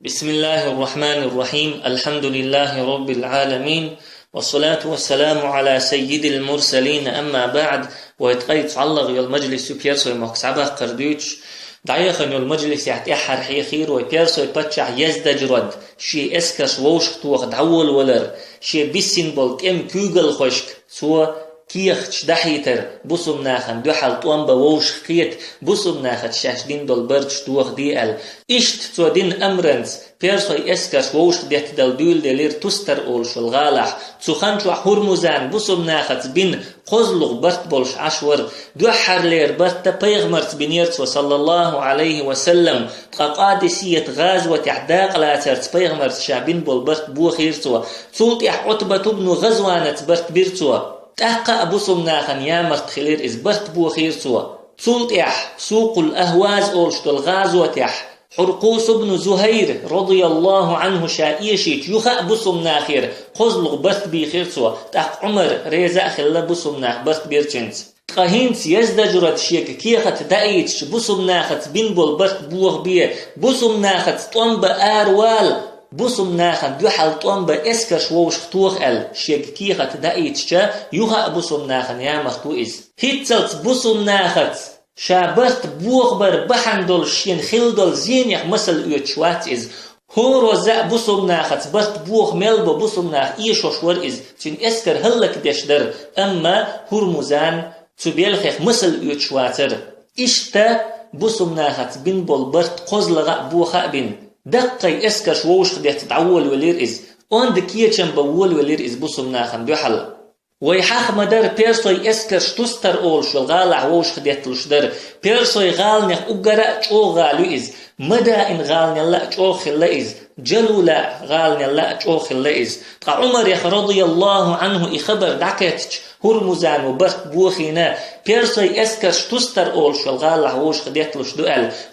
بسم الله الرحمن الرحيم. الحمد لله رب العالمين، والصلاة والسلام على سيد المرسلين. أما بعد، ويتقيت علق المجلس بيرسو مكسعبه قردوش دعيخن المجلس يحتيحر حيخير ويبيرسو يبتشع يزدجرد شي اسكش ووش توخ دعول ولر شي بيسين بولك ام كوغل خشك سوا كيخ دحيتر بوسم ناخن دوحل طوان بووش خيت بوسم ناخت شاشدين دول برج توخ ديال اشت تو دين امرنس بيرسوي اسكش ووش ديت دل دول دلير تستر اولش الغالح تسخنشو هرمزان بوسم ناخت بين قزلغ برت بولش عشور دوحر لير برت بيغمرت بنيرتو صلى الله عليه وسلم تقادسية غازوة احداق لاترت بيغمرت شابين بول برت بوخيرتو تولت عتبة بن غزوانة برت بيرتو تحقق أبوسم ناخن يامرت خلير إزبرت بو خير سوا تولت سوق الأهواز أولشت الغازوة حرقوس بن زهير رضي الله عنه شائيشيت يخا أبوسم ناخير قزلغ برت بي خير سوا تحق عمر ريزا خلا بوسم ناخ برت بيرتشنس تقاهينت يزدجرت شيك كيخت دايتش بوسم ناخت بين بول برت بوغ بيه بوسم ناخت طنب آروال بوسم ناخن دوحل طوان اسكش ووش ختوخ شيك كيخت دايتشا يوها بوسم ناخن يا مختوئز هيتسلت بوسم ناخت شابرت بوغ بر بحندل شين خلدل زينيخ مسل يوتشوات إز هورو زا بوسم ناخت برت بوغ ملبو بوسم ناخ إيشوش ور إز تين اسكر هلك ديشدر أما هرمزان تبيلخيخ مسل يوتشواتر إشتا بوسم ناخت بين بول برت قزلغا بوخا بين دقي اسكش ووش خديت تعول ولير إز اون دكيتشن بول ولير إز بوسم ناخن دوحل ويحاخ مدار بيرسوي اسكش تستر أولش والغالع ووش خديت لشدر بيرسوي غالنيخ أقرأ چو غالو إز مدى إن غالني لا چو خلا إز جلو لا غالني لا چو خلا إز عمر يخ رضي الله عنه إخبر دعكتش هرمزان وبرت بوخينا بيرسوي اسكش تستر أولش والغالع ووش خديت لشدو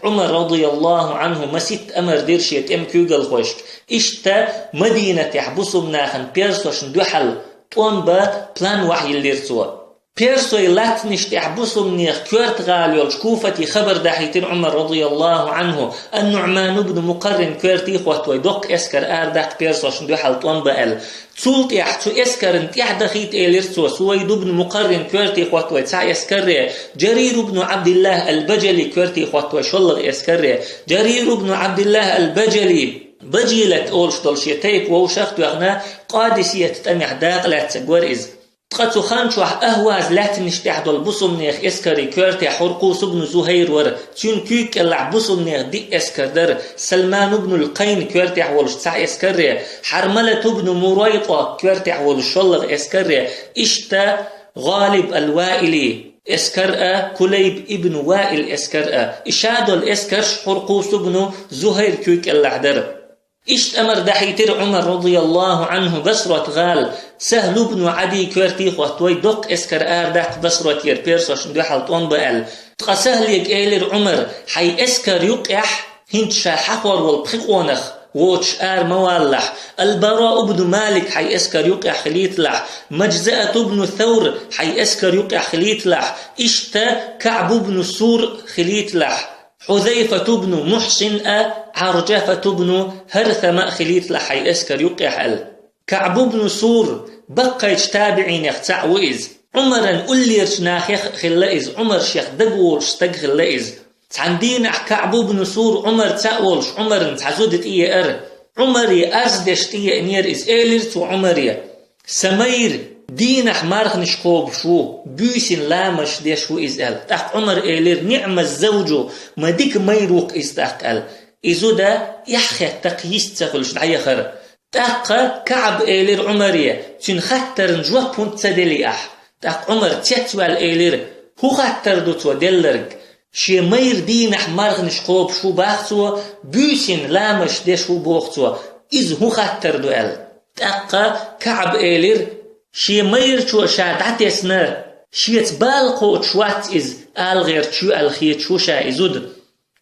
عمر رضي الله عنه مسيت أمر ديرشيت ام كوغل خوشك إشتا مدينة يحبسم ناخن بيرسوش ندوحل طنبا بلان وحي الليرتوا بيرسوي لاتنشت يحبسم نيخ كورت غاليول شكوفتي خبر داحيتين عمر رضي الله عنه النعمان بن مقرن كورتي خوتوي دوك اسكر آرداك بيرسوش ندوحل طنبا تولت يحتو اسكرن تيحدخيت إليرتوا سويد بن مقرن كورتي خوتوي تسع اسكر جرير بن عبد الله البجلي كورتي خوتوي شلغ اسكر جرير بن عبد الله البجلي بجيلت أولش دلشيتيب ووشخت وغنا قادسية تتمح داق لا تسقور إز تقاتو خانشوح أهواز لا تنشتح دول بصم نيخ إسكري كورتي حرقوس بن زهير ور تون كيك اللع بصم نيخ دي إسكر در سلمان بن القين كورتي حولش تسع إسكري حرملة بن مريطة كورتي حولش شلغ إسكري إشتا غالب الوائلي اسكرأ كليب ابن وائل اسكرأ إشادو الاسكرش حرقوس بن زهير كيك اللعدر إشت أمر دحيتر عمر رضي الله عنه بسرة غال سهل بن عدي كورتي خوتوي دوق اسكر آرداك بسرة ير بيرسوش ندوحل طون بقال تقا سهل يقالر عمر حي اسكر يقح هنت شاحقور والبخيقونخ ووش موالح البراء بن مالك حي اسكر يقع خليت لح مجزأة بن ثور حي اسكر يقع خليت لح إشتا كعب بن سور خليت لح حذيفة بن محسن عرجفة بن هرثم خليت لح حي اسكر يقع كعب بن سور بقى تابعين يختع وإز عمرا قل ناخيخ خلائز عمر شيخ دقول شتق خلائز عندنا كعب بن سور عمر تأولش عمر تعزودت إيه عمري أرزدشت إيه إنير إز إيلرت وعمري سمير دين حمارخ نشكوب شو بيسن لامش دي شو إز تحق عمر إيلر نعم الزوجو ما ديك ميروق إز تحق إزو دا يحخي تقييس تخلش دعي خر تحق كعب إيلر عمري تنخطر نجوه بنت سدلي تحق عمر تيتوال إيلر هو خطر دوتو دلرق شي مير دين حمارغ نشقوب شو باختوا بيسن لامش دي شو بوختوا إز هو خطر دوال تاقا كعب إيلر شي مير شو شادعت يسنر شي تبالقو تشوات إز غير شو الخيط شو شا إزود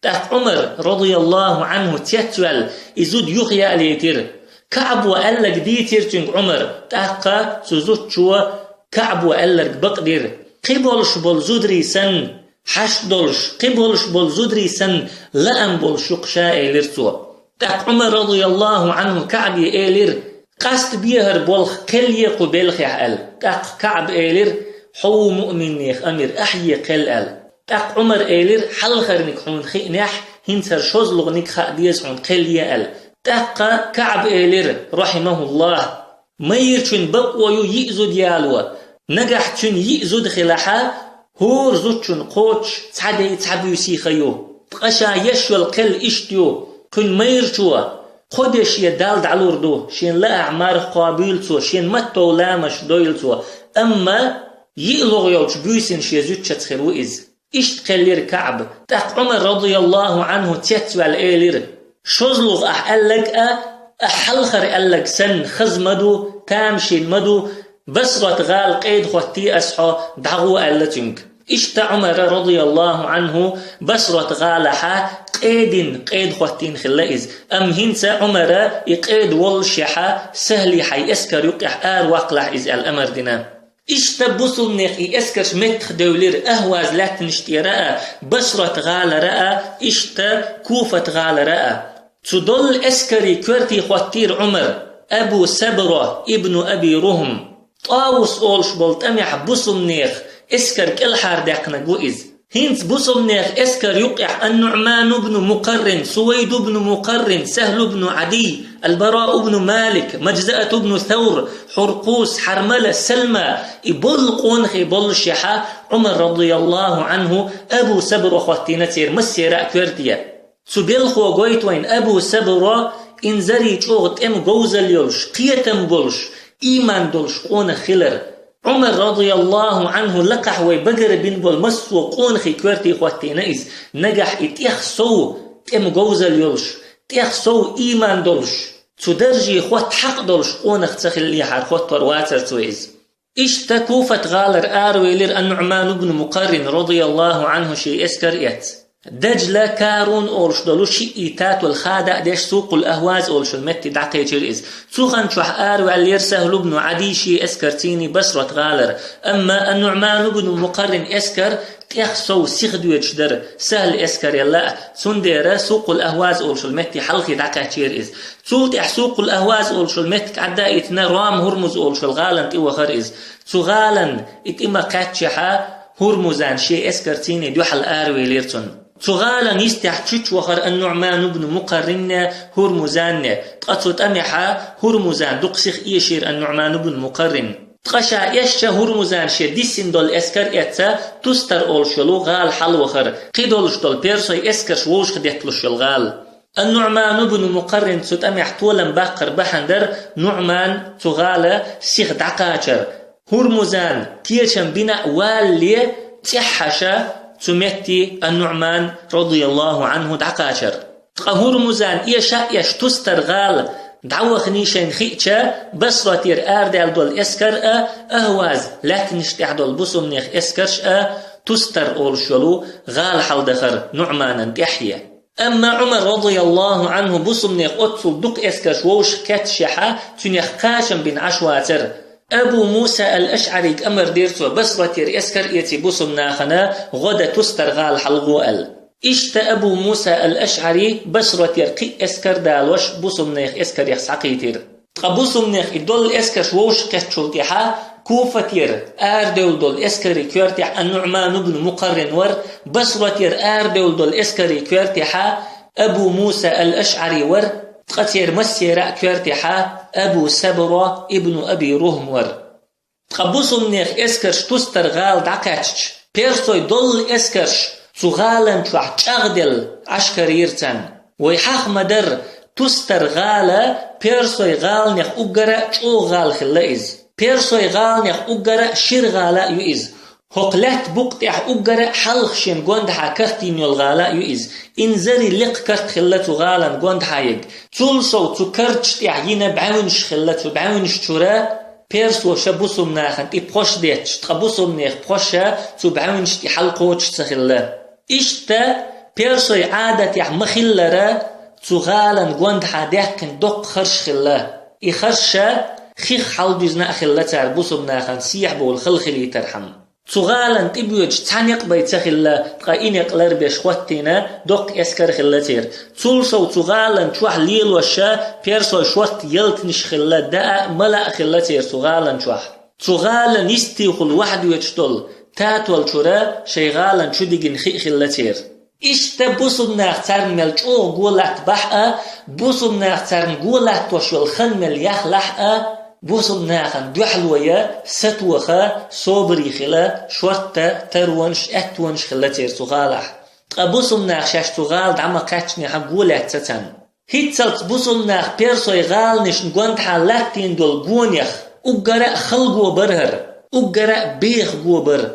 تاق عمر رضي الله عنه تيتوال إزود يخيا ليتر كعب وقالك ديتر تنك عمر تاقا سوزوت شو كعب وقالك بقدر قبلش بالزودري سن حش دولش قبلش بول زودري سن لأن بول شقشا إلرتوا تاق عمر رضي الله عنه كعب إيلر قاست بيهر بولخ قلي قبلخ يحل تاق كعب إيلر حو مؤمن نيخ أمير أحيي قل تاق عمر إيلر حل خرنك حون خي نح هنسر شوزلغ نك خاديز حون قلي تاق كعب إيلر رحمه الله مير چون بقويو يئزو ديالو نجح چون يئزو دخلحا هور زو چون قوش تعدي تعبيو سيخيو تقشا يشو القل اشتيو كن مير چوا خودش يدال دعلور دو شين لا أعمار قابيل تو شين متو لامش دويل تو أما يئلغ يوش بيسن شيزوت شتخلو إز إشت قلير كعب تاق عمر رضي الله عنه تيتو الإيلير شوزلغ أحلق أحلخر ألق سن خزمدو تامشين مدو بسرة غال قيد خوتي أسحو دعو ألتنك إشت عمر رضي الله عنه بسرة غالحا قيد خوتين خلائز أم هنسا عمر يقيد والشحا سهلي حي اسكر يقح واقلح إز الأمر دينا إشت بصل نيخ اسكرش متخ دولير أهواز لاتنشتي رأى بسرة غال رأى إشت كوفة غال رأى تدل اسكري كورتي خوتير عمر أبو سبرة ابن أبي رهم طاوس أولش بلتمح بصل نيخ اسكر كل حار داقنا جوئز هنس بصل نيخ اسكر يقع النعمان بن مقرن سويد بن مقرن سهل بن عدي البراء بن مالك مجزأة بن ثور حرقوس حرملة سلمى إبل قونخ إبل شحا عمر رضي الله عنه أبو سبر خواتينتير مسيرا كورتيا سبيلخو قويتوين أبو سبر إنزري جوغت إم جوزل يلش قيتم بلش إيمان دلش قون خلر عمر رضي الله عنه لقح ويبقر بن بالمس وقون خي كورتي خواتينيز نجح اتيخسو إم جوزل يلش تيخسو إيمان دلش تدرجي خوات حق دلش قون اختخلي حار خوات ورواتر تويز إشتا كوفة غالر آرويلر النعمان بن مقرن رضي الله عنه شي اسكر دجلة كارون أولش دلوش إيتات والخادع ديش سوق الأهواز أولش المتي دعقي جرئز سوخن شوح والير سهل بن عديشي اسكرتيني بسرة غالر أما النعمان بن مقرن اسكر تيخسو سيخدو يجدر سهل اسكر يلا سندير سوق الأهواز أولش المتي حلقي دعقي جرئز سوت سوق الأهواز أولش المتي كعدا إتنا رام هرمز أولش الغالن تيو خرئز سو غالن إتما كاتشحا هرمزان شي اسكرتيني دوحل آرويليرتون تغالا نستحجج وخر النعمان بن مقرن هرمزان تقصد أمحا هرمزان دقسخ إيشير النعمان بن مقرن تقشع يشا هرمزان شديسين دول اسكر إتسا تستر أولشلو غال حل وخر قيدولش دول بيرسوي اسكر شوش خديتلوش الغال النعمان بن مقرن تسد أمح طولا باقر بحندر نعمان تغالا سيخ دعقاجر هرمزان تيشن بنا والي تحشا سميتي النعمان رضي الله عنه دعقاشر تقهور مزان إيش تستر غال دعوخ نيشين خيتشا بسرة ير آردال دول اسكر أهواز لكن اشتعدول بصم نيخ اسكرش تستر أولشلو غال حل دخر نعمانا تحيا أما عمر رضي الله عنه بصم نيخ أتصل دق اسكرش ووش كاتشحا تنيخ قاشم بن عشواتر أبو موسى الأشعري أمر ديرتو بسرة ير اسكر إيتي بصم ناخنا غدا تستر غال حلغوال إشت أبو موسى الأشعري بسرة ير قي اسكر دالوش بصم نيخ اسكر يحسعقيتير بصم نيخ إدول اسكر شوش كتشلتحا كوفة ير آردول دول اسكري كورتح النعمان بن مقرن ور بسرة ير آردول دول اسكري كورتحا أبو موسى الأشعري ور تقتير مسيرا كورتحا أبو سبرة ابن أبي رهم ور تقبصم نيخ اسكرش تستر غال دعكاتش بيرسوي دول اسكرش سغالن شوح تشغدل عشكر يرتن ويحاق مدر تستر غالة بيرسوي غال نيخ أقرأ شو غال خلائز بيرسوي غال نيخ أقرأ شير غالا يؤز هقلات بقطع أقرأ حلق شين قوند حاكرتين يلغالا يؤز إنزري لق كرت خلاتو غالا قوند حايق تولسو تكرتش تعيينا بعونش خلاتو بعونش تورا بيرسو شبوسم ناخن تبخوش ديتش تقبوسم نيخ بخوشا تبعونش تحلقوش تخلا إشتا بيرسو عادة يح مخلرا تغالا قوند حاديكن دق خرش خلا إخرشا خيخ حلدوزنا خلاتار بوسم ناخن سيح بول خلخلي ترحم تغالن تبيوج تانيق بيتخلا تقاينيق لربيش خوتينا دوق اسكر خلتير تولسو تغالن تشوح ليل وشا بيرسو شوت يلتنش خلا داء ملا خلتير تغالن تشوح تغالن يستيخل واحد ويتشتول تاتول شورا شيغالن شديقن خي خلتير إشتا بوصلنا اختار ملجو قولات بحقا بوصلنا اختار قولات توشول خن ملياخ لحقا بوصلنا خن دوحلويا ستوخا صوبري خلا شورتا ترونش اتونش خلتير تغالح بوصلنا شاش تغال دعما قاتشني حقولات ستن هيتسلت بوصلنا بيرسوي غالنش نقوانت حالاتين دول قونيخ اقرأ خلقو برهر اقرأ بيخ قوبر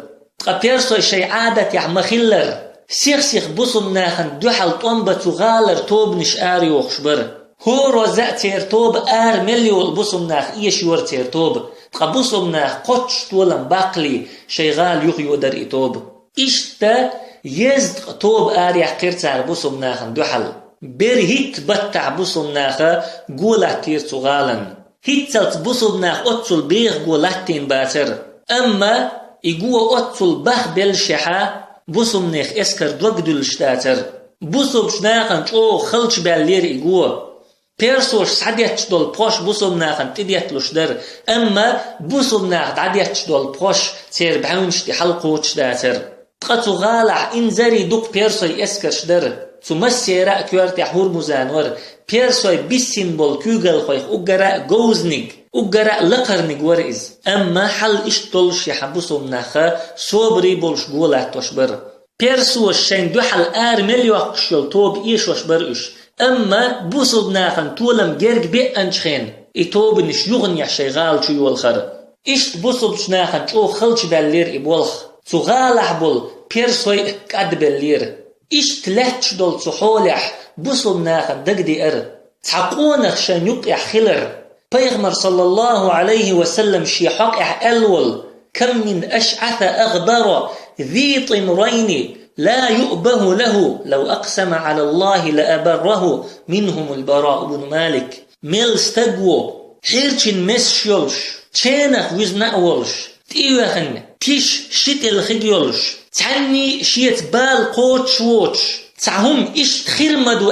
بيرسوي شي عادت يحما خلر سيخ بوصلنا خن دوحل طنبة تغالر توب نش آري وخشبر هو روزاء تير توب آر مليول بوصلنا إيش يور تير توب بوصلنا قطش طولن باقلي شيغال يخيو در إتوب إشتا يزد توب آر يحقير تار بوصلنا خن دوحل بير هيت بتع بوصلنا خا قولات تير تغالن هيت سلت بوصلنا أتصل بيغ قولاتين باتر أما إيقوة أتصل باخ بلشحا بوصلناخ اسكر دوغدل شتاتر بوصل شناخن شو خلش باللير إيقوة بيرسوش سعديتش دول بوش بوصلناخن تديتلوش در أما بوصلناخ دعديتش دول بوش تير بعونش دي حلقوش داتر تقاتو غالح إنزاري دوك بيرسوي اسكر شدر تمسيرا كوارت يحور مزانور بيرسوي بيسين بول كوغل خويخ اقراء جوزنيق اقراء لقرنيق ورئز اما حل اشتولش يحبسهم ناخا صوبري بولش قولات توشبر بيرسوش شين دوحل آر مليوخ شلطوب ايش وشبر اش اما بوصل ناخن تولم جرق بيئنشخين اتوب نش يغن يحشيغال شو يولخر اشت بوصل شناخن شو خلش باللير ابولخ تغالح بول بيرسوي كاد باللير إشت لاتش دول صحولح بوصل ناخن دقدي تحقونخ شان يقع خلر بيغمر صلى الله عليه وسلم شي حقع ألول كم من أشعث أغبر ذي طمرين لا يؤبه له لو أقسم على الله لأبره منهم البراء بن مالك ميل استقوى حيرشن مسشيولش تشينخ وزنأولش تيوخن تيش شتل خيولش تعني شيت بال قوتش ووتش تعهم إش تخرمدو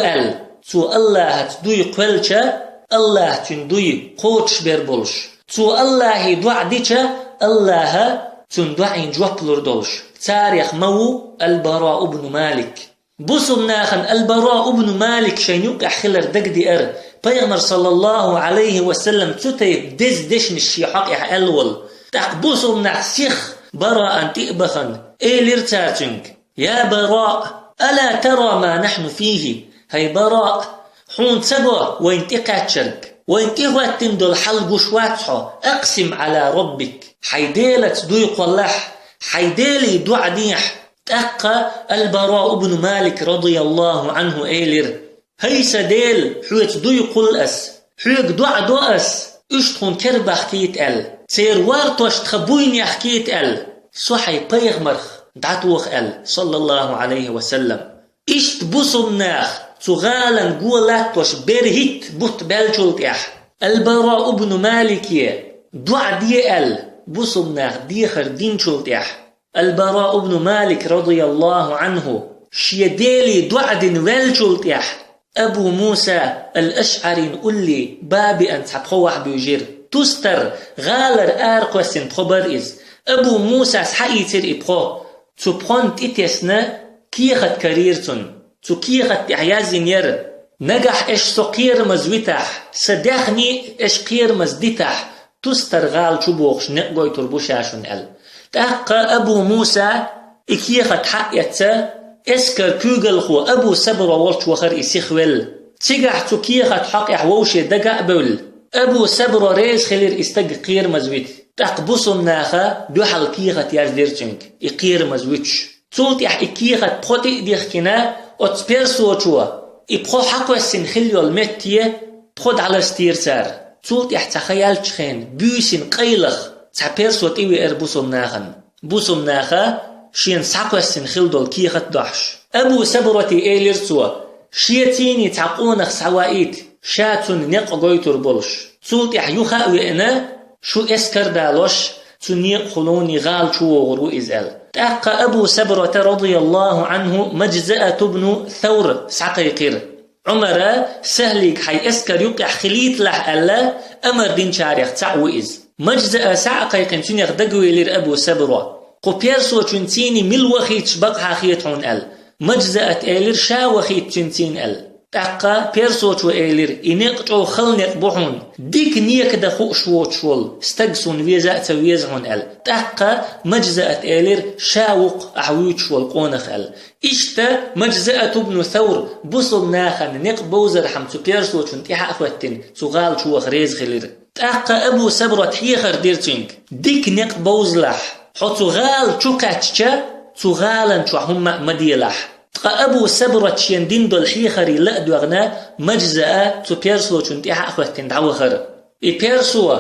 تو الله تدوي قلشا الله تندوي قوتش بربولش تو الله دعا ديشا الله تندوعين جوابلور دولش تاريخ مو البراء بن مالك بوصل ناخن البراء بن مالك شينوك أحخلر دقدي بيغمر صلى الله عليه وسلم تتيب دش نشي حق ألول تقبوصل نعسيخ براء تئبخن لرتاتنك يا براء ألا ترى ما نحن فيه هاي براء حون تبا وين تقاتشرك وين تغواتن دول حلقو شواتحو أقسم على ربك حيديلت دوي قلح حيديلي دعديح تأقى البراء بن مالك رضي الله عنه إيلر هاي سديل حويت دوي قلأس حويك دعدوأس اشتخون كربخ كيت سيروار توش تخبوين يحكيت صحي بيغمرخ دعتوخ صلى الله عليه وسلم اشت بوصل ناخ تغالا قولات توش برهيت بوت بالجولت البراء بن مالك دع دي بوصل ناخ ديخر دين جولت البراء بن مالك رضي الله عنه شيديلي دع دين والجولت أبو موسى الأشعري نقول لي بابي أن تحبخوح بيجير تستر غالر آرقوسين بخبر أبو موسى سحيتر إبخو تبخون تتسنا كيخت كاريرتن تو كيخت إحيازين ير نجح إش سقير مزويتح صدقني إش قير مزديتح تستر غال شبوخش نقوي تربوشاشن تأقى أبو موسى إكيخت حقيتا اسكر كوغل خو أبو سبر والش وخر إسيخويل تيجح تو كيخت حق إحووشي دقا بول أبو سبر ريز خلير استق قير مزويت تقبصو الناخا دوحل كيخت يازديرتنك إقير مزويتش تولت إكيخت بخوتي ديخكنا وتبيرسو وشوا إبخو حقو السنخليو المتية بخود على ستيرسار تولت تخيال تخين بيسين قيلخ تبيرسو تيوي إربوسو الناخن بوسو الناخا شين ساقو السنخل دول كيخت دحش أبو سبرتي إيلرسوا شيتيني تعقونخ سوائيت شاتون نق قويتر بولش تولت يوخا وإنا شو اسكر دالوش تنيق خلوني غال شو غرو إزال تأقى أبو سبرة رضي الله عنه مجزأة ابن ثور سعقيقر عمر سهلك حي اسكر يقع خليت لح ألا أمر دين شاريخ تعوئز مجزأة سعقيقن تنيق دقوي لر أبو سبرة قبيرسو تنتيني ملوخيت شبق حاخيتون أل مجزأة إيلر شاوخيت تنتين أل تاقا بيرسوت وإيلر إنقطعو خلنق بوحون ديك نيك دخو شوot شول استقسون ويزا تويزعون ال تاقا مجزأة إيلر شاوق أعويت شول قونخ ال إشتا مجزأة ابن ثور بصل ناخن نق بوزر حمتو بيرسوت انتحاء فتن تغال شو خريز خلير تاقا أبو سبرة حيخر ديرتينك ديك نق بوزلح حتو غال شوكاتشا تغالن شو هم مديلح أبو سبرة شيندين دول حيخري لا دوغنا مجزأة تو بيرسو تنتيح أخوتين دعوخر بيرسو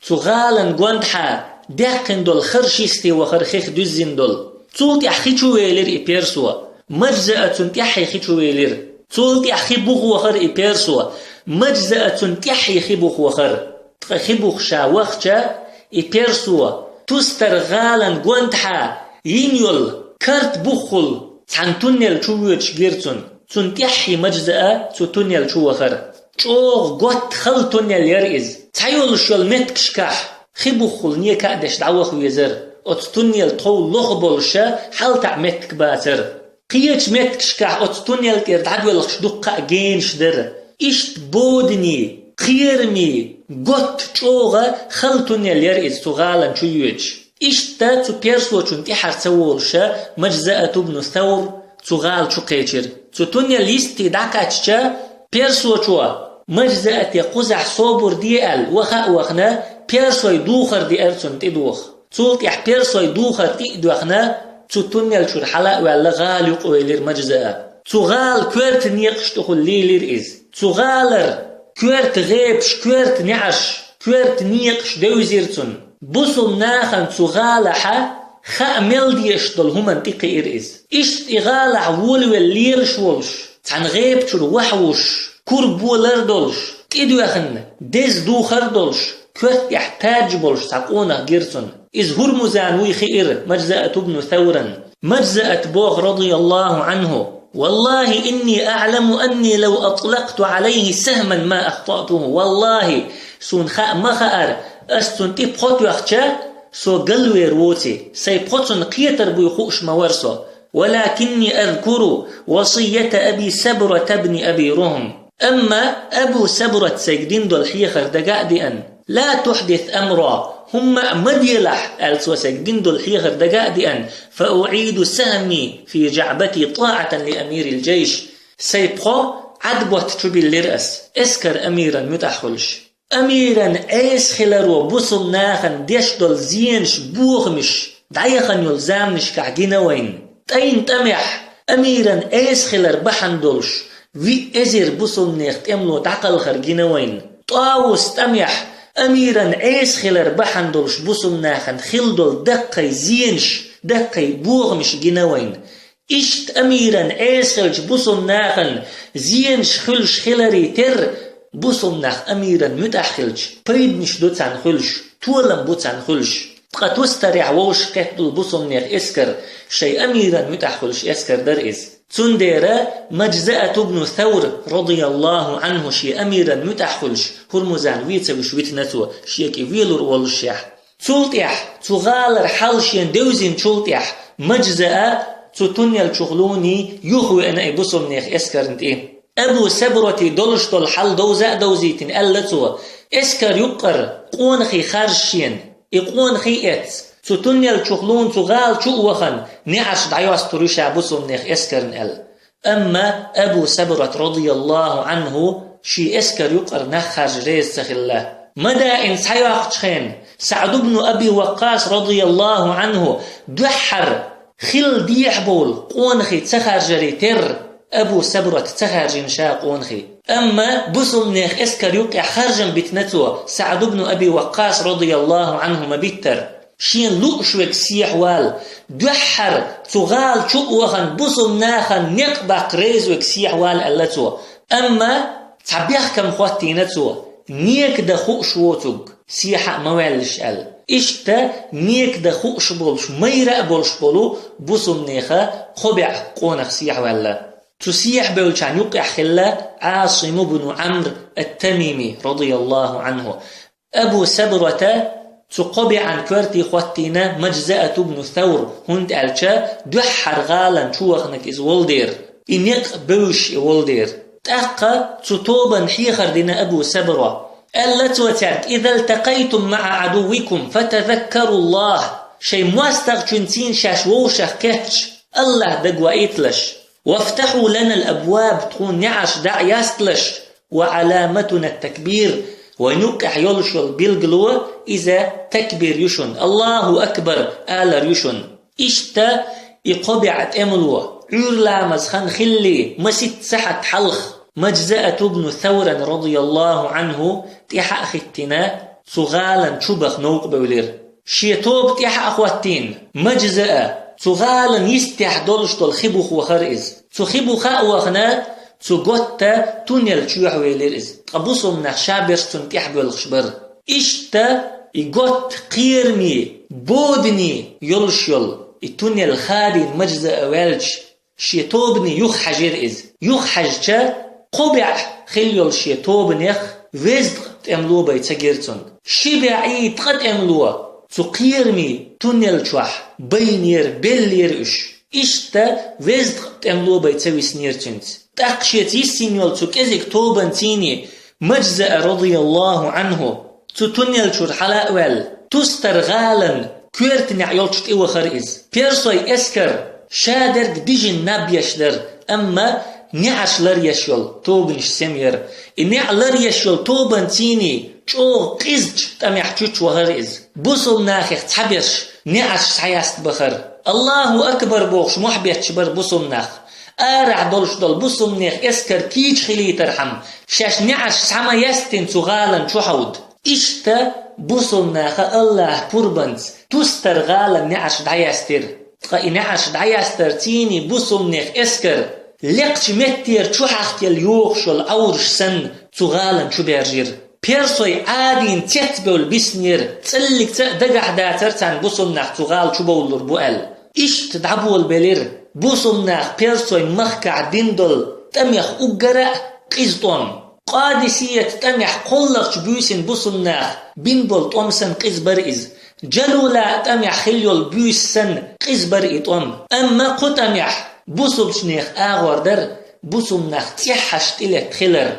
تغالن قوانتحا داقن دول خرشيستي وخر خيخ دوزين دول تولت يحخيشو ويلير بيرسو مجزأة تنتيح يخيشو ويلير تولت يحخي بوخ وخر بيرسو مجزأة تنتيح يخي بوخ وخر تخي بوخ شا وخشا بيرسو تستر غالن قوانتحا ينيول كارت بوخل عن تونيل شويتش جيرتون تنتحي مجزأة تونيل شو خر شوغ قط خل تونيل يرئز تعيول شول متكشكح خبو خلنية كادش دعوخ ويزر ات تونيل طول لخبولشا حال تع متك باتر قيتش متكشكح ات تونيل كير تعدول خشدقة جينش در اشت بودني خيرمي قط شوغ خل تونيل يرئز تغالن شويتش إشتا تو بيرسو تنتحر تولشا مجزأة ابن ثور تغال شقيتر تونيا ليستي داكاتشا بيرسو توا مجزأة يقزع صوبر ديال وخا وخنا بيرسو يدوخر دي أرسون تدوخ تولت يح بيرسو يدوخر تدوخنا تونيا الشرحلاء وعلا غالق ويلير مجزأة تغال كويرت نيقش تخل ليلير إز تغالر كويرت غيبش كويرت نعش كويرت نيقش دوزيرتون بصل ناخن تغالحة خامل ديش دول هم انتقي إرئز إشت إغالح وولو اللير شولش تان غيب تشور وحوش كوربولر دولش تيدو يخن ديز دوخر دولش كوث يحتاج بولش تاقونا جيرسون إز هرمزان ويخير مجزأة ابن ثورا مجزأة بوغ رضي الله عنه والله إني أعلم أني لو أطلقت عليه سهما ما أخطأته والله سون خاء ما خأر أستون تي بخوتو أخشا سو قلوي روتي سي بخوتون قيتر بيخوش مورسو ولكني أذكر وصية أبي سبرة بن أبي رهم أما أبو سبرة سيقدين دول حيخر دقاء أن لا تحدث أمرا هم مديلح ألسو سيقدين دول حيخر دقاء أن فأعيد سهمي في جعبتي طاعة لأمير الجيش سيبخو عدبوت تشبي اللرأس اسكر أميرا متأخلش أميرا أيس خلرو بصل ناخن ديش دول زينش بوغمش دعيخن يلزامنش كعجينوين تاين تمح أميرا أيس خلر بحن دولش في أزير بصل نيخت أملو دعقل خرجينوين طاوس تمح أميرا أيس خلر بحن دولش بصل ناخن خل دول دقي زينش دقي بوغمش جينوين إشت أميرا أيس خلش بصل ناخن زينش خلش خلري تر بوصل ناخ أميرا متأخلش بريد مش دوت عن خلش طولم بوت عن خلش تقتوسترع ووش قتل بوصل ناخ اسكر شي أميرا متأخلش اسكر در إز تنديرا مجزأة ابن ثور رضي الله عنه شي أميرا متأخلش هرمزان ويتا وشويت نتو شيكي ويلور والشيح تولتيح تغالر حالشين دوزين تولتيح مجزأة تتنيا الشغلوني يخوي أنا بوصل ناخ اسكر انت إيه أبو سبرة دولش دول حل دوزاء دوزيتين ألتو اسكر يقر قونخي خارشين إقونخي إت ستنيا الشغلون تغال شؤوخن نعش دعيوس تريشا بوصل نيخ اسكرن أل أما أبو سبرة رضي الله عنه شي اسكر يقر نخرج ريز سخله مدى إن سيوقتخين سعد بن أبي وقاص رضي الله عنه دحر خل ديحبول قونخي تخرج تر أبو سبرة تخرج شاق ونخي أما بصل نيخ اسكر يوقع خرجا بتنتو سعد بن أبي وقاص رضي الله عنه مبتر شين لؤشوك سيحوال دحر تغال شؤوخن بصل ناخن نقبق ريزوك سيحوال ألتو أما تعبيخ كم خواتينتو نيك دخوء شوتوك سيحة موالش ال إشتا نيك دا خوش بولش ميرا بولش بولو بوسم نيخا خبع قونخ سيح ولا تسيح بولشان يقع خلا عاصم بن عمرو التميمي رضي الله عنه أبو سبرة تقبع عن كورتي خواتينا مجزأة بن ثور هند ألشا دحر غالا شوخنك إز والدير إنيق بوش والدير تأقى تطوبا حيخر دينا أبو سبرة ألا توترك إذا التقيتم مع عدوكم فتذكروا الله شي مواستغشنتين شاش ووشخ كهش الله دقوا إيتلش وافتحوا لنا الأبواب تكون نعش دع يستلش وعلامتنا التكبير ونقع يلشل بالقلوة إذا تكبير يشن الله أكبر آل يشن إشتا إقبعت أملوه عور لامز خان خلي مسيت سحت حلخ مجزأة بن ثور رضي الله عنه تيحا أختنا صغالا شبخ نوق بولير شيطوب تيحا أخواتين مجزأة صغالا يستيح دولشتل خبخ وخرئز خبخ وخنا قوتا تونيل شوح ويليرز قبوصم نخشابرش تنتيح بالخشبر إشتا يقوت قيرمي بودني يلشل التونيل خادي مجزأة والش شيطوبني يخحجر إز يخحجتا قبع خليل شيطوبنيخ وزد تأملو بيتسجرتون شبعي تقد أملو تقيرمي تونيل شوح بينير بليرش إشتا وزد تأملو بيتسوي سنيرتنت تأقشيت يسينيول تكزك توبان تيني مجزأ رضي الله عنه تونيل شور حلاء وال تسترغالا كويرت نعيولشت إيوه خرئز بيرسوي اسكر شادر ديجن نابيشلر أما نعشلر يشول توبنش سمير نعلر يشول توبان تيني شو قزج تميح تشوش وخرئز بوصل ناخيخ تحبيرش نعش سعياست بخر الله أكبر بوخش محبيت شبر بوصل ناخ أرع دولش دول بوصل ناخ اسكر كيج خلي ترحم شاش نعش سعما يستن تغالا شحود إشتا بوصل ناخ الله بوربنز تسترغالا نعش دعياستر نعش دعياستر تيني بوصل ناخ اسكر لقش متير شحخت يليوخشل أورش سن تغالا شبيرجير بيرسوي عادين تتبول بسنير تسلك دقح داترتان بوصل ناخ تغال شبولر بوال إش تدعبول بلير بوصل ناخ بيرسوي مخكع ديندل تميخ أقرأ قزطون قادسية تميح قلق بيوسن بوصل ناخ بينبول تومسن قز برئز جلولا تميح خليول بيوسن قز برئتون أما قتميح بوصل شنيخ آغور در بوصل ناخ تيحشت إلي تخلر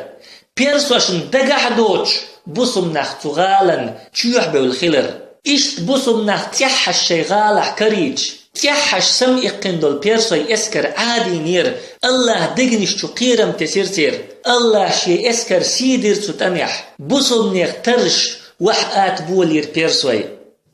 بيرسوشن دقح دوش بوصل ناخ تغالن تشيوح بالخلر إشت بوصل ناخ تيحش شيغالح كريج تيحش سم إقندل بيرسوي اسكر عادي نير الله دقنش شو قيرم تسيرتير الله شي اسكر سيدير تتميح بوصل نيخ ترش وحقات بولير بيرسوي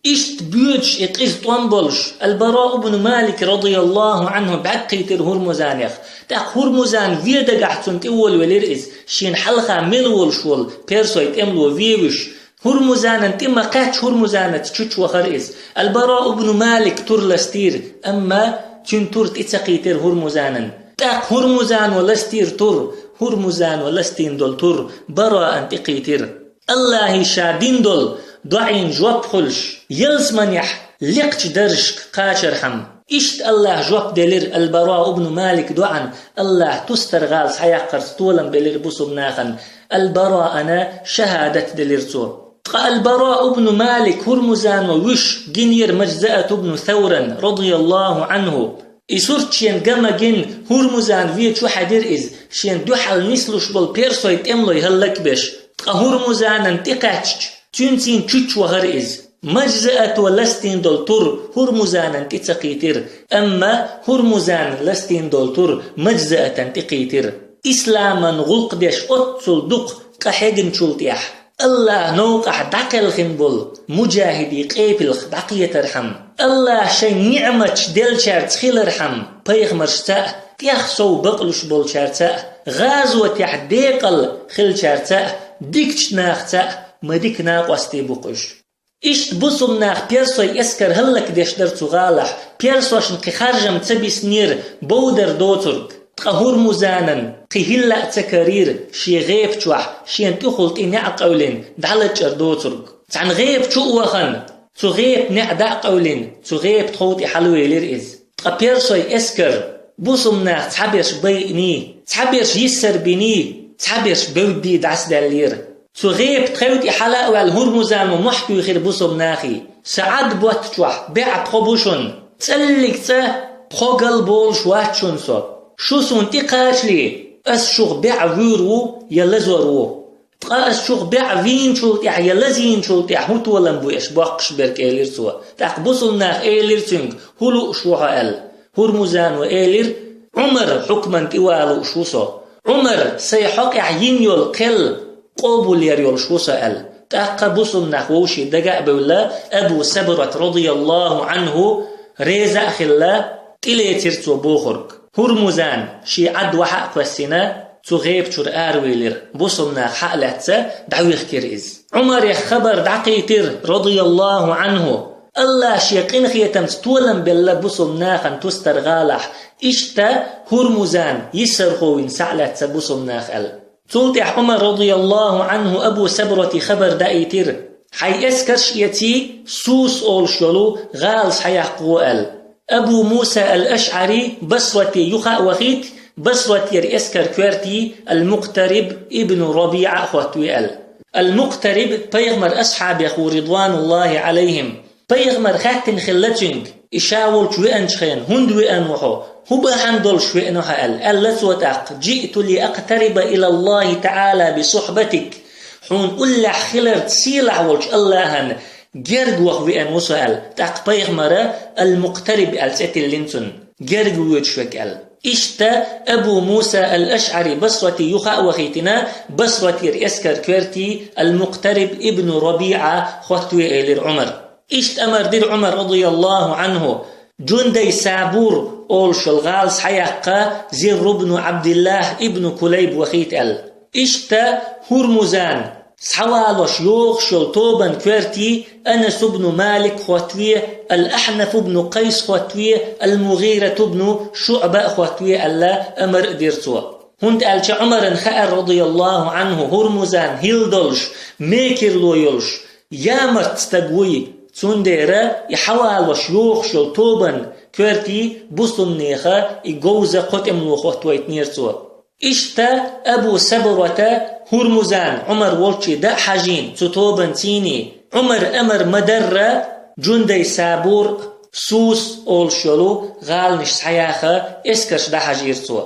إشت بيوتش إقيز طنبولش البراء بن مالك رضي الله عنه بعقيتر هرمزانيخ تاق هرمزان فيدا قحتون تقول وليرئز شين حلقة ملول شول بيرسوي تأملو فيوش هرمزانا تما قاتش هرمزانا تشوش وخرئز البراء بن مالك ترلستير أما تنتور تتقيتر هرمزانا تاق هرمزان ولستير تر هرمزان ولستين دول تر براء تقيتر الله شادين دول ضعين جواب خلش يلس منيح لقش درش قاشر حم إشت الله جواب دلير البراء بن مالك دعان الله تسترغال سيقر طولا بلير بصب ناخن البراء أنا شهادة دلير تو البراء بن مالك هرمزان ووش جنير مجزأة بن ثورا رضي الله عنه إسورت شين قام جن هرمزان فيه شو حدير إز شين دوحل نسلوش بالبيرسوي تأملو يهلك بش هرمزان انتقاتش تنسين تشوش وغرئز مجزأة ولستين دولتور هرمزانا تتقيتر أما هرمزان لستين دولتور مجزأة تقيتر إسلاما غلقدش أتصل دق قحيقن شلتيح الله نوقع دقل خنبول مجاهدي قيبل دقية ترحم الله شي نعمة دل شارت خيل رحم بيخ مرشتاء تيخسو بقلش بول شارتاء غازوة تحديقل خل شارتاء ديكش ناختاء مديك ناقوستي بقش إشت بوصل ناخ بيرسوي اسكر هلك ديش در تغالح بيرسوش نقي خارجم تبي سنير بودر دوترك تقهور مزانا قهلا تكرير شي غيب تشوح شي انتخلت إني أقولين دعلت دوترك عن غيب شو وخن غيب نعدا قولين غيب تخوت حلوي ليرئز تقبيرسوي اسكر بوسمنا تحبيش بيني تحبيش يسر بني تحبيش بودي دعس دالير غيب تخوت حلا والهرمزان ومحتوي خير بوسمناخي سعد بوتشوح بيع بخبوشن تسلك بخوغل بول شواتشون سو شو سونتي قاشلي اس شوغ بيع فيرو يلزورو تقاس شوغ بيع فين شو يلزين شو هوتو لمبويش باقش برك إيلير سوا تقبصلنا إيلير سنگ هلو شوها ال هرمزان وإيلير عمر حكما توالو شوسو عمر سيحق ينيول قل قبول يريول شوسا ال تقبصلنا ووشي دقاء بولا أبو سبرة رضي الله عنه ريزا أخلا تليتر بوخرك هرمزان شي عد وحق والسنة غيب شور آرويلر بوصلنا حقلتسا دعويخ كيرئز عمر يخبر دعقيتر رضي الله عنه الله شيقين خيتم ستولم بالله بوصلنا خان تسترغالح اشتا هرمزان يسرخوين سعلتسا بوصلنا خال تولتح عمر رضي الله عنه أبو سبرة خبر دعيتر حي اسكرش يتي سوس أول شلو غالس حيحقو أبو موسى الأشعري بصرتي يخا وخيت بصرة يرئسكر كوارتي المقترب ابن ربيعة أخواتي المقترب بيغمر أصحاب يخو رضوان الله عليهم بيغمر خاتن خلتشنك إشاول شوئن شخين هندوئن وحو هو حندل شوئن وحال اللسوتاق جئت لأقترب إلى الله تعالى بصحبتك حون ألح خلر تسيلح والش اللهن جرق وخوئن وسأل تاق بيغمر المقترب ألسأتي اللينسون جرق ويتشوك اشتا أبو موسى الأشعري بصرتي يخا وخيتنا بصرتي رئيسكر كوارتي المقترب ابن ربيعة خوتوي إلير عمر اشت أمر دير عمر رضي الله عنه جندي سابور أول شلغال حياقا زر بن عبد الله ابن كليب وخيت اشتا هرمزان سحوالو شيوخ شلطوبا كوارتي أنس بن مالك خواتوية الأحنف بن قيس خواتوية المغيرة بن شعبة خواتوية ألا أمر ديرتوا هند ألش عمر خائر رضي الله عنه هرمزان هيلدلش ميكرلو يلش يامر تستقوي تنديرا يحوالو شيوخ شلطوبا كوارتي بوصل نيخا يقوزا قتملو خواتوية نيرتوا اشتا أبو سبرة هرمزان عمر والشي دا حاجين تطوبن تيني عمر أمر مدرة جندي سابور سوس أول شلو غال نش حياخة اسكرش دا حاجير سوا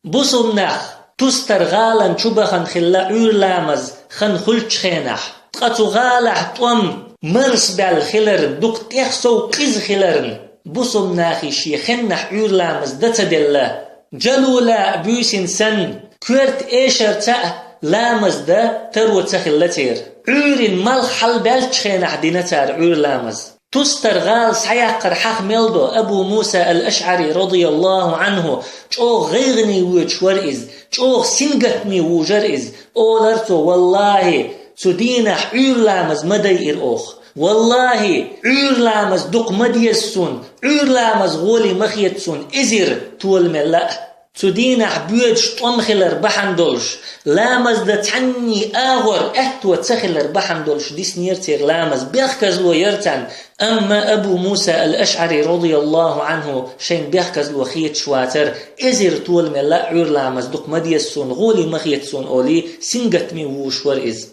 بوصل ناخ تستر غالا شبخن خلا عور لامز خن خلش خينح تقاتو غالح طوم مرس دال خلر دوق تيخسو قز خلرن بوصل ناخي شي خنح عور لامز دتا دلا جلولا بيوسين سن كورت ايشر تا لامز دا ترو تخلتير عور مال حل بالتشخين عدينتار عور لامز تستر غال سياقر حق ميلدو أبو موسى الأشعري رضي الله عنه چوغ غيغني وچورئز چوغ سنگتني وجرئز أولرتو والله سدينة عور لامز مدير أوخ والله عور لامز دق مديسون عور لامز غولي مخيتسون إزر تول ملا سدينة بيوج طمخلر بحندولش لامز دا تعني آغور أهتو تسخلر بحندولش ديس نيرتير لامز بيخكزلو يرتن أما أبو موسى الأشعري رضي الله عنه شين بيخكزلو خيت شواتر إزر تول ملا عور لامز دق مديسون غولي مخيتسون أولي سنگت مي ووشور إز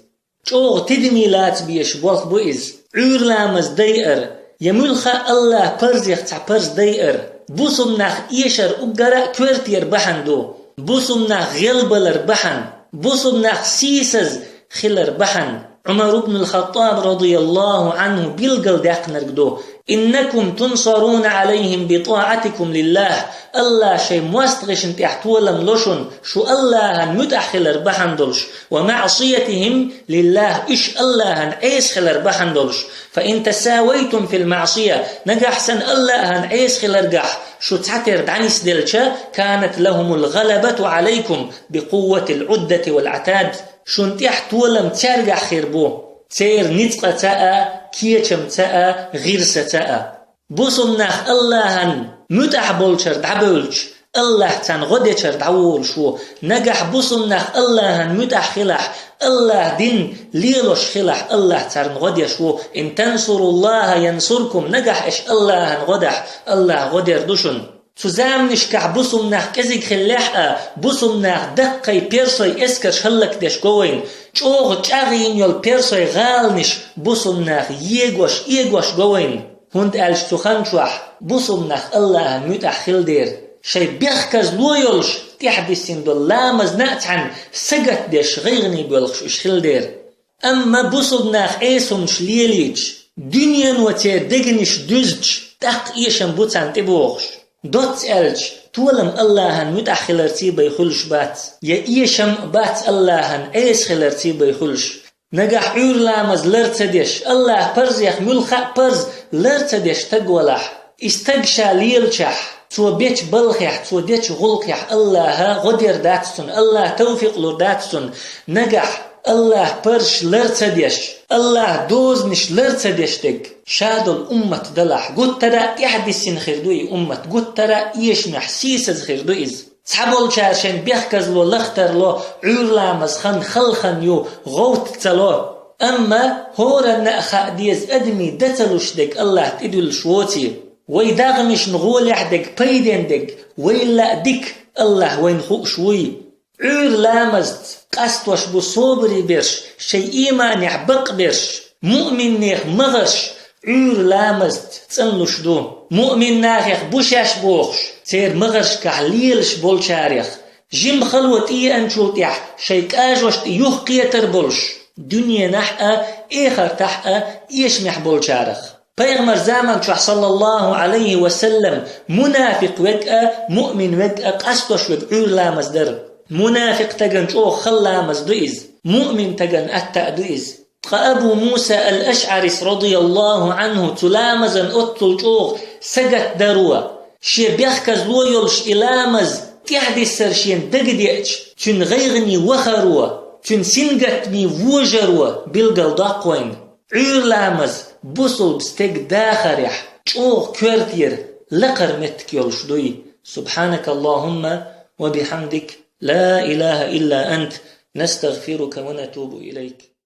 چوغ تدمي لات بيش بوخ بو إز عور لامز داير يملخ الله پرزيخ تا پرز داير بوسم ناخ إيشر أقرأ كورتير بحندو بوسم ناخ غلبلر بحن بوسم ناخ سيسز خلر بحن عمر بن الخطاب رضي الله عنه بالقل داقنر قدو إنكم تنصرون عليهم بطاعتكم لله الله شيء موستغش انت احتولم لشن شو الله متح خلر بحندلش ومعصيتهم لله إش الله عيس خلر بحندلش فإن تساويتم في المعصية نجح سن الله عيس خلر جح شو تعتر دعنيس دلشا كانت لهم الغلبة عليكم بقوة العدة والعتاد شو انت احتولم ترجع خيربو تير نتقى تاء كيتشم تاء غيرسة تاء بوصم ناخ اللهن متح بولشر دعبولش الله تان غدي دعول شو نجح بصنخ الله متح خلح الله دين ليلوش خلح الله تان غدي شو إن تنصروا الله ينصركم نجح إش الله غدح الله غدير دوشن تزام نشكح بصنخ كزيك خلحة بصنخ دقي بيرسوي اسكر شلك دش قوين چوغ چاغين يول بيرسوي غالنش بصنخ يغوش قوين هند ألش تخنشوح بصنخ الله متح خلدير شي بيخكز لويلش تحبسين دول لامز نأتعن سقت ديش غيغني بيلخش اشخلدير أما بصنخ ايسون شليليج دنيا وتير دقنش دزج تق ايشن بوتان تبوغش دوت ألج تولم اللهن متأخلرتي بيخلش بات يا إيشم بات اللهن إيس خلرتي بيخلش نجح عور لامز لرتدش الله برز يخ ملخ برز لرتدش تقولح استقشى ليلشح تو بيتش بلخيح تو ديتش غلقيح الله غدير داتسون الله توفيق لور داتسون نجح الله برش لرتدش الله دوزنش لرتدشتك شادو الأمة دلح قد ترى يحدثين خيردوي أمة قد ترى إيش محسيس خيردويز صحابول شارشين بيخكز لو لختر لو عور لامز خلخن يو غوت تلو أما هورا نأخا ديز أدمي دتلوش دك الله تدل شوتي ويداغمش نغول يحدك بيدين دك ويلا دك الله وين خوق شوي عور لامزت قاستوش بصوبري برش شي إيمان يحبق برش مؤمن نيخ مغش عور لامزت تنلوش دو مؤمن ناخيخ بوشاش بوخش تير مغش كحليلش بولشاريخ جيم خلوت أنشوتيح شيك آجوش يوخقيتر بولش دنيا نحقا إيخر تحقا إيشمح بولشارخ بيغمر زمان شوح صلى الله عليه وسلم منافق وكأ مؤمن وكأ قاستوش وك عور لامز در منافق تجن شو خلا مزدئز مؤمن تجن التأدئز أبو موسى الأشعري رضي الله عنه تلامزن أطل شوخ سجت دروا شي بيخكز لويلش إلامز تحدي السرشين دقديش تن غيغني وخروا تن سنجتني وجروا بالقل داقوين عير لامز بوصل بستيق داخريح شوخ كورتير لقر متك يلش دوي سبحانك اللهم وبحمدك لا إله إلا أنت نستغفرك ونتوب إليك